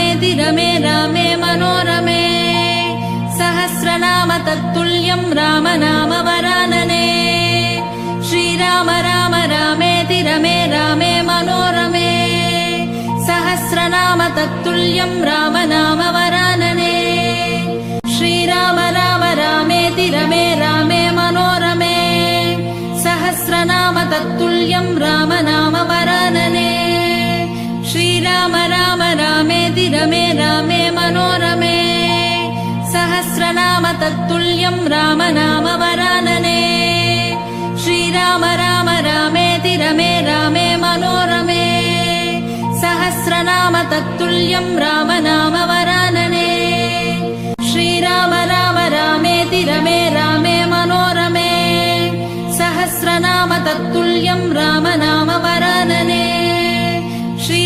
रामेति रमे रामे मनोरमे सहस्रनाम तत्तुल्यं राम नाम वरानने श्रीराम राम रामेति रमे रामे मनोरमे सहस्रनाम तत्तुल्यं राम नाम वरानने श्रीराम राम रामेति रमे रामे मनोरमे सहस्रनाम तत्तुल्यं राम नाम वरानने श्रीराम राम रामेति रमे रामे मनोरमे सहस्रनाम तत्तुल्यं राम नाम वरानने श्रीराम राम रामेति रमे रामे मनोरमे सहस्रनाम तत्तुल्यं राम नाम वरानने श्रीराम राम रामेति रमे रामे मनोरमे सहस्रनाम तत्तुल्यं राम नाम वरानने